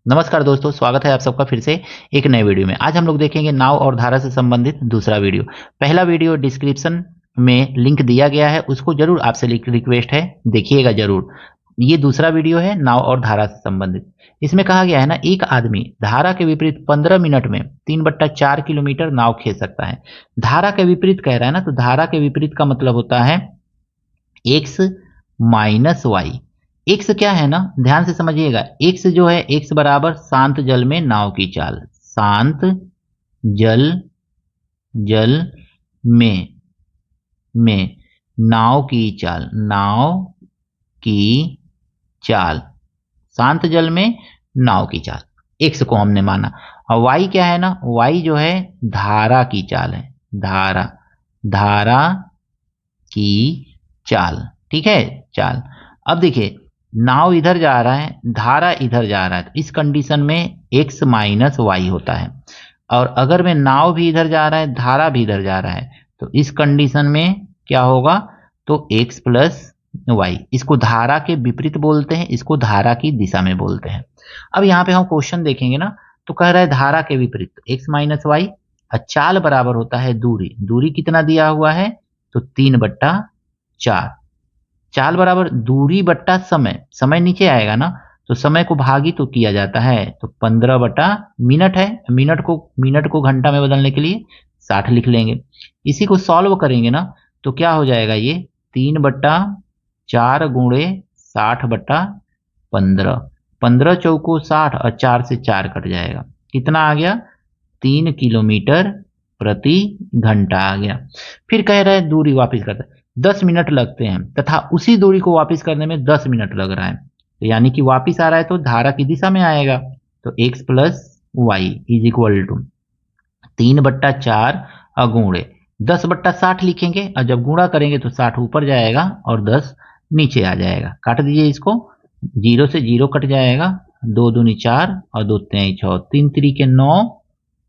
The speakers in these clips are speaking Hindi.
नमस्कार दोस्तों, स्वागत है आप सबका फिर से एक नए वीडियो में। आज हम लोग देखेंगे नाव और धारा से संबंधित दूसरा वीडियो। पहला वीडियो डिस्क्रिप्शन में लिंक दिया गया है, उसको जरूर आपसे रिक्वेस्ट है देखिएगा जरूर। ये दूसरा वीडियो है नाव और धारा से संबंधित। इसमें कहा गया है ना, एक आदमी धारा के विपरीत 15 मिनट में 3/4 किलोमीटर नाव खींच सकता है। धारा के विपरीत कह रहा है ना, तो धारा के विपरीत का मतलब होता है एक्स माइनस वाई। एक्स क्या है ना, ध्यान से समझिएगा। एक्स जो है, एक्स बराबर शांत जल में नाव की चाल। शांत जल जल में नाव की चाल, नाव की चाल, शांत जल में नाव की चाल। एक्स को हमने माना। और वाई क्या है ना, वाई जो है धारा की चाल है। धारा की चाल, ठीक है, चाल। अब देखिए, नाव इधर जा रहा है, धारा इधर जा रहा है, तो इस कंडीशन में x माइनस वाई होता है। और अगर मैं नाव भी इधर जा रहा है, धारा भी इधर जा रहा है, तो इस कंडीशन में क्या होगा, तो x प्लस वाई। इसको धारा के विपरीत बोलते हैं, इसको धारा की दिशा में बोलते हैं। अब यहाँ पे हम क्वेश्चन देखेंगे ना, तो कह रहा है धारा के विपरीत x माइनस वाई, और चाल बराबर होता है दूरी। दूरी कितना दिया हुआ है, तो 3/4। चाल बराबर दूरी बट्टा समय, समय नीचे आएगा ना, तो समय को भागी तो किया जाता है, तो 15/मिनट है। मिनट को घंटा में बदलने के लिए 60 लिख लेंगे। इसी को सॉल्व करेंगे ना, तो क्या हो जाएगा, ये 3/4 गुणे 60/15। 15 चौको 60 और 4 से 4 कट जाएगा। कितना आ गया, 3 किलोमीटर प्रति घंटा आ गया। फिर कह रहे हैं दूरी वापिस करते हैं, 10 मिनट लगते हैं, तथा उसी दूरी को वापस करने में 10 मिनट लग रहा है। तो यानी कि वापस आ रहा है तो धारा की दिशा में आएगा। तो x plus y is equal to 3/4 और गुणे 10/60 लिखेंगे, और जब गुणा करेंगे तो 60 ऊपर जाएगा और 10 नीचे आ जाएगा। काट दीजिए इसको, 0 से 0 कट जाएगा, 2 दूनी 4 और 2 3 6, 3 3 9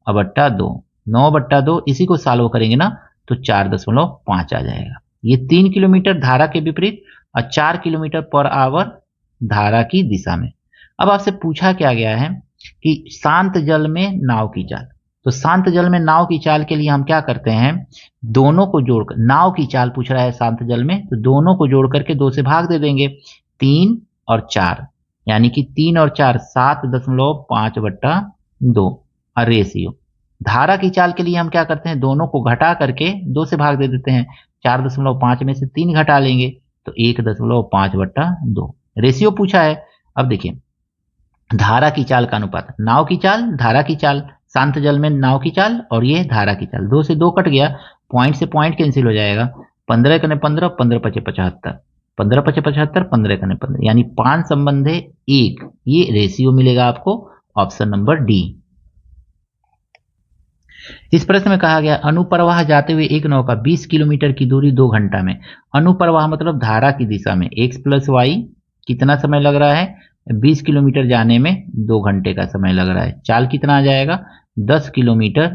और बट्टा 2, 9/2। इसी को सॉल्व करेंगे ना, तो 4.5 आ जाएगा। ये 3 किलोमीटर धारा के विपरीत और 4 किलोमीटर पर आवर धारा की दिशा में। अब आपसे पूछा क्या गया है कि शांत जल में नाव की चाल। तो शांत जल में नाव की चाल के लिए हम क्या करते हैं, दोनों को जोड़कर, नाव की चाल पूछ रहा है शांत जल में, तो दोनों को जोड़ करके 2 से भाग दे देंगे। 3 और 4, यानी कि 3 और 4 7.5/2 और रेशियो। धारा की चाल के लिए हम क्या करते हैं, दोनों को घटा करके 2 से भाग दे देते हैं। 4.5 में से 3 घटा लेंगे, तो 1.5/2 रेशियो पूछा है। अब देखिए, धारा की चाल का अनुपात, नाव की चाल धारा की चाल, शांत जल में नाव की चाल और ये धारा की चाल, 2 से 2 कट गया, पॉइंट से पॉइंट कैंसिल हो जाएगा। 15 कने 15, 15 पचे 75, 15 पचे 75, 15 कने 15, यानी 5 संबंधे 1, ये रेशियो मिलेगा आपको, ऑप्शन नंबर डी। इस प्रश्न में कहा गया, अनुप्रवाह जाते हुए एक नौका 20 किलोमीटर की दूरी 2 घंटा में। अनुप्रवाह मतलब धारा की दिशा में, x प्लस वाई कितना समय लग रहा है, 20 किलोमीटर जाने में 2 घंटे का समय लग रहा है। चाल कितना आ जाएगा, 10 किलोमीटर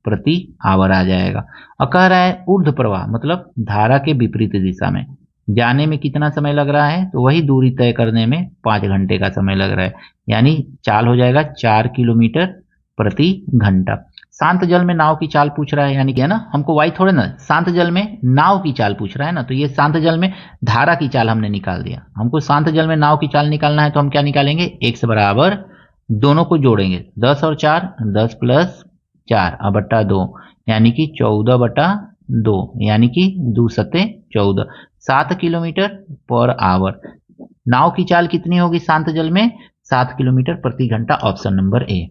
प्रति आवर आ जाएगा। और कह रहा है ऊर्ध्व प्रवाह मतलब धारा के विपरीत दिशा में जाने में कितना समय लग रहा है, तो वही दूरी तय करने में 5 घंटे का समय लग रहा है, यानी चाल हो जाएगा 4 किलोमीटर प्रति घंटा। शांत जल में नाव की चाल पूछ रहा है, यानी कि है ना, हमको वाई थोड़े ना, शांत जल में नाव की चाल पूछ रहा है ना, तो ये शांत जल में धारा की चाल हमने निकाल दिया। हमको शांत जल में नाव की चाल निकालना है, तो हम क्या निकालेंगे, x बराबर, दोनों को जोड़ेंगे, 10 और 4, 10 प्लस 4 और बट्टा 2, यानी कि 14/2, यानी कि 2 सत्ते 14, 7 किलोमीटर पर आवर। नाव की चाल कितनी होगी शांत जल में, 7 किलोमीटर प्रति घंटा, ऑप्शन नंबर ए।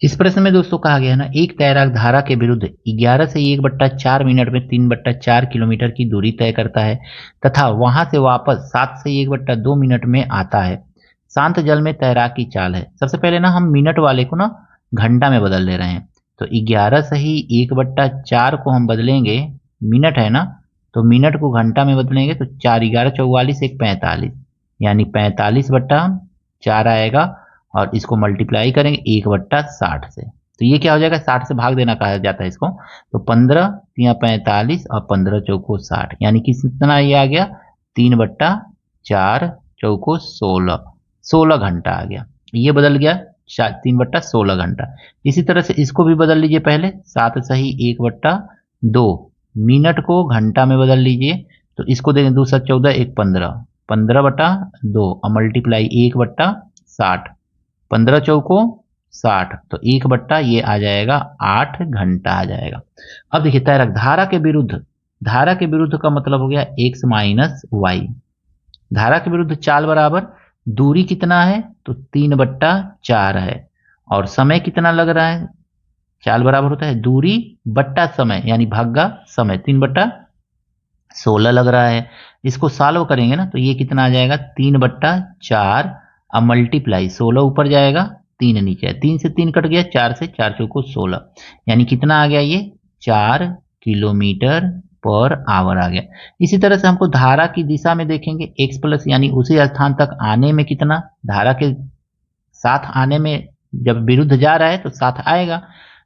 इस प्रश्न में दोस्तों कहा गया है ना, एक तैराक धारा के विरुद्ध 11 से 1/4 मिनट में 3/4 किलोमीटर की दूरी तय करता है, तथा वहां से वापस 7 से 1/2 मिनट में आता है। शांत जल में तैराक की चाल है। सबसे पहले ना हम मिनट वाले को ना घंटा में बदल दे रहे हैं, तो 11 से ही 1/4 को हम बदलेंगे, मिनट है ना, तो मिनट को घंटा में बदलेंगे, तो 4 11 44 1 45, यानी 45/4 आएगा, और इसको मल्टीप्लाई करेंगे 1/60 से, तो ये क्या हो जाएगा, 60 से भाग देना कहा जाता है इसको, तो 15 या 45 और 15 चौको 60, यानी कि कितना ये आ गया, 3/4 चौको 16 घंटा आ गया। ये बदल गया 3/16 घंटा। इसी तरह से इसको भी बदल लीजिए, पहले 7 सही 1/2, मिनट को घंटा में बदल लीजिए, तो इसको देंगे 2 7 14 1 15, 15/2 और मल्टीप्लाई 1/60, 15 चौको 60, तो 1 ये आ जाएगा 8 घंटा आ जाएगा। अब देखिए तैरक धारा के विरुद्ध, धारा के विरुद्ध का मतलब हो गया x माइनस वाई। धारा के विरुद्ध चाल बराबर दूरी कितना है, तो 3/4 है, और समय कितना लग रहा है, चाल बराबर होता है दूरी बट्टा समय यानी भागा समय, 3/16 लग रहा है। इसको सॉल्व करेंगे ना तो ये कितना आ जाएगा 3/4 अब मल्टीप्लाई 16 ऊपर जाएगा 3 नीचे है, 3 से 3 कट गया, 4 से 4 चौको 16, यानी कितना आ गया ये 4 किलोमीटर पर आवर आ गया। इसी तरह से हमको धारा की दिशा में देखेंगे x प्लस यानी उसी स्थान तक आने में कितना, धारा के साथ आने में जब विरुद्ध जा रहा है तो साथ आएगा,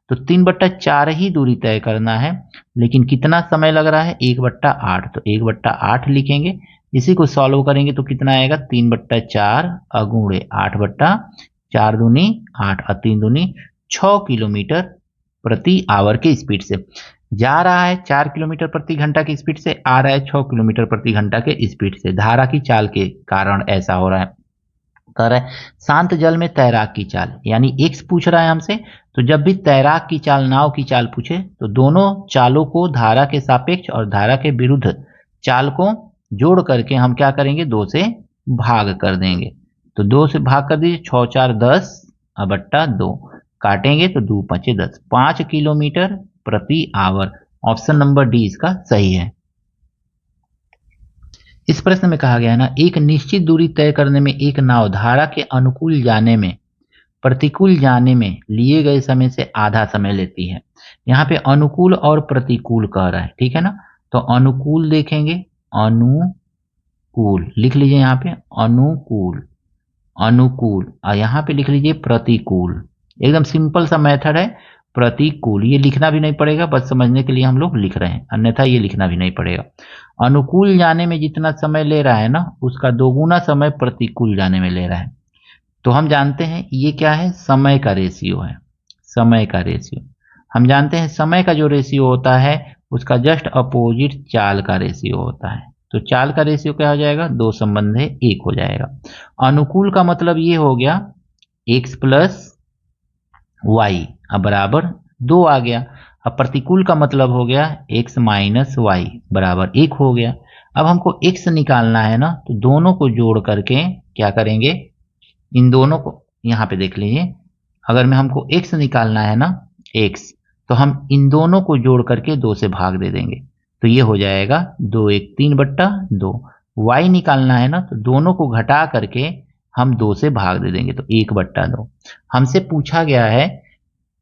तो 3/4 ही दूरी तय करना है, लेकिन कितना समय लग रहा है 1/8, तो 1/8 लिखेंगे। इसी को सॉल्व करेंगे तो कितना आएगा 3/4 अगुणे 8/4 दूनी 8 और 3 दूनी 6 किलोमीटर प्रति आवर के स्पीड से जा रहा है, 4 किलोमीटर प्रति घंटा की स्पीड से आ रहा है 6 किलोमीटर प्रति घंटा के स्पीड से। धारा की चाल के कारण ऐसा हो रहा है। कह रहा है शांत जल में तैराक की चाल, यानी x पूछ रहा है हमसे, तो जब भी तैराक की चाल, नाव की चाल पूछे तो दोनों चालों को धारा के सापेक्ष और धारा के विरुद्ध चाल को जोड़ करके हम क्या करेंगे 2 से भाग कर देंगे, तो 2 से भाग कर दीजिए, 6 4 10 बट्टा 2 काटेंगे तो 2 5 10, 5 किलोमीटर प्रति आवर। ऑप्शन नंबर डी इसका सही है। इस प्रश्न में कहा गया है ना, एक निश्चित दूरी तय करने में एक नाव धारा के अनुकूल जाने में प्रतिकूल जाने में लिए गए समय से आधा समय लेती है। यहाँ पे अनुकूल और प्रतिकूल कह रहा है, ठीक है ना, तो अनुकूल देखेंगे, अनुकूल लिख लीजिए, यहाँ पे अनुकूल अनुकूल, और यहाँ पे लिख लीजिए प्रतिकूल। एकदम सिंपल सा मेथड है प्रतिकूल, ये लिखना भी नहीं पड़ेगा, बस समझने के लिए हम लोग लिख रहे हैं, अन्यथा ये लिखना भी नहीं पड़ेगा। अनुकूल जाने में जितना समय ले रहा है ना उसका दोगुना समय प्रतिकूल जाने में ले रहा है, तो हम जानते हैं ये क्या है, समय का रेशियो है। समय का रेशियो हम जानते हैं, समय का जो रेशियो होता है उसका जस्ट अपोजिट चाल का रेशियो होता है, तो चाल का रेशियो क्या हो जाएगा 2 संबंधे 1 हो जाएगा। अनुकूल का मतलब ये हो गया x प्लस वाई अब बराबर 2 आ गया। अब प्रतिकूल का मतलब हो गया x माइनस वाई बराबर 1 हो गया। अब हमको x निकालना है ना, तो दोनों को जोड़ करके क्या करेंगे, इन दोनों को यहाँ पे देख लीजिए, अगर मैं हमको x निकालना है ना x, तो हम इन दोनों को जोड़ करके 2 से भाग दे देंगे, तो ये हो जाएगा 2 1 3/2। y निकालना है ना, तो दोनों को घटा करके हम 2 से भाग दे देंगे, तो 1/2। हमसे पूछा गया है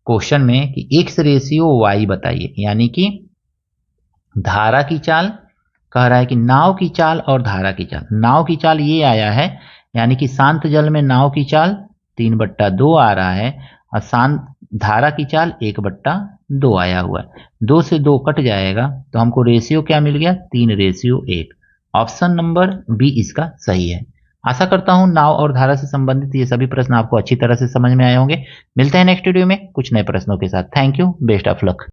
क्वेश्चन में कि x रेशियो y बताइए, यानी कि धारा की चाल, कह रहा है कि नाव की चाल और धारा की चाल। नाव की चाल ये आया है, यानी कि शांत जल में नाव की चाल 3/2 आ रहा है, और शांत धारा की चाल 1/2 आया हुआ है। 2 से 2 कट जाएगा, तो हमको रेशियो क्या मिल गया 3:1। ऑप्शन नंबर बी इसका सही है। आशा करता हूं नाव और धारा से संबंधित ये सभी प्रश्न आपको अच्छी तरह से समझ में आए होंगे। मिलते हैं नेक्स्ट वीडियो में कुछ नए प्रश्नों के साथ। Thank you, best of luck.